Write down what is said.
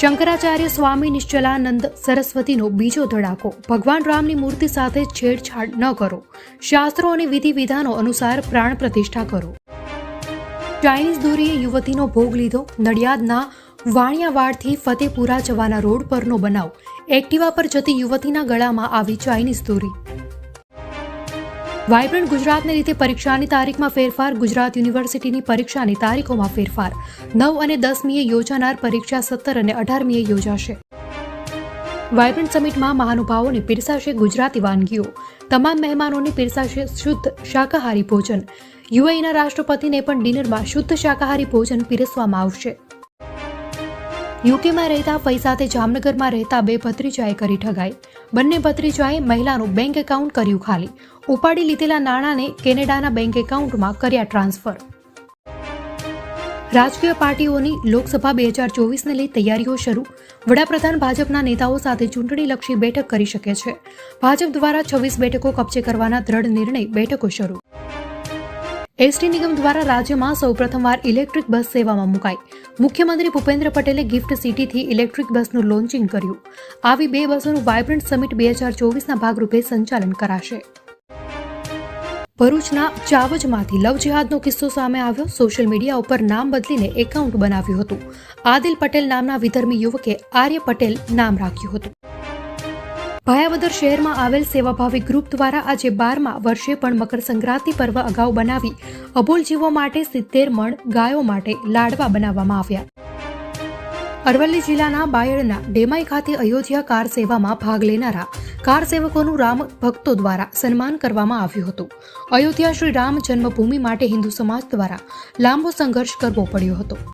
શંકરાચાર્ય સ્વામી નિશ્ચલાનંદ સરસ્વતીનો બીજો ધડાકો. ભગવાન રામની મૂર્તિ સાથે છેડછાડ ન કરો. શાસ્ત્રો અને વિધિ વિધાનો અનુસાર પ્રાણ પ્રતિષ્ઠા કરો. ચાઇનીઝ દોરીએ યુવતીનો ભોગ લીધો. નડિયાદના વાણિયાવાડથી ફતેપુરા જવાના રોડ પરનો બનાવ. એક્ટિવા પર જતી યુવતીના ગળામાં આવી ચાઇનીઝ દોરી. વાયબ્રન્ટ ગુજરાતને લીધે પરીક્ષાની તારીખમાં ફેરફાર. ગુજરાત યુનિવર્સિટીની પરીક્ષાની તારીખોમાં ફેરફાર. 9 અને 10મીએ યોજાનાર પરીક્ષા 17 અને 18મીએ યોજાશે. વાયબ્રન્ટ સમિટમાં મહાનુભાવોને પીરસાશે ગુજરાતી વાનગીઓ. તમામ મહેમાનોને પીરસાશે શુદ્ધ શાકાહારી ભોજન. યુએઈના રાષ્ટ્રપતિને પણ ડિનરમાં શુદ્ધ શાકાહારી ભોજન પીરસવામાં આવશે. યુકેમાં રહેતા ફઈ સાથે જામનગરમાં રહેતા બે ભત્રીજાએ કરી ઠગાઈ. બંને ભત્રીજાએ મહિલાનું બેંક એકાઉન્ટ કર્યું ખાલી. ઉપાડી લીધેલા નાણાંને કેનેડાના બેંક એકાઉન્ટમાં કર્યા ટ્રાન્સફર. રાજકીય પાર્ટીઓની લોકસભા 2024ને લઈ તૈયારીઓ શરૂ. વડાપ્રધાન ભાજપના નેતાઓ સાથે ચૂંટણીલક્ષી બેઠક કરી શકે છે. ભાજપ દ્વારા 26 બેઠકો કબજે કરવાના દ્રઢ નિર્ણય. બેઠકો શરૂ. એસટી નિગમ દ્વારા રાજ્યમાં સૌપ્રથમવાર ઇલેક્ટ્રિક બસ સેવામાં મુકાઈ. મુખ્યમંત્રી ભૂપેન્દ્ર પટેલે ગિફ્ટ સિટીથી ઇલેક્ટ્રિક બસનું લોન્ચિંગ કર્યું. આવી 2 બસોનું વાયબ્રન્ટ સમિટ 2024ના ભાગરૂપે સંચાલન કરાશે. ભરૂચના ચાવજમાંથી લવ જિહાદનો કિસ્સો સામે આવ્યો. સોશિયલ મીડિયા ઉપર નામ બદલીને એકાઉન્ટ બનાવ્યું હતું. આદિલ પટેલ નામના વિધર્મી યુવકે આર્ય પટેલ નામ રાખ્યું હતું. ભાયાવદર શહેરમાં આવેલ સેવાભાવી ગ્રુપ દ્વારા આજે 12મા વર્ષે પણ મકર સંક્રાંતિ પર્વ અગાઉ બનાવી અબોલ જીવો માટે 70 મણ, ગાયો માટે લાડવા બનાવવામાં આવ્યા. અરવલ્લી જિલ્લાના બાયડના ડેમાઈ ખાતે અયોધ્યા કાર સેવામાં ભાગ લેનારા કાર સેવકોનું રામ ભક્તો દ્વારા સન્માન કરવામાં આવ્યું હતું. અયોધ્યા શ્રી રામ જન્મભૂમિ માટે હિન્દુ સમાજ દ્વારા લાંબો સંઘર્ષ કરવો પડ્યો હતો.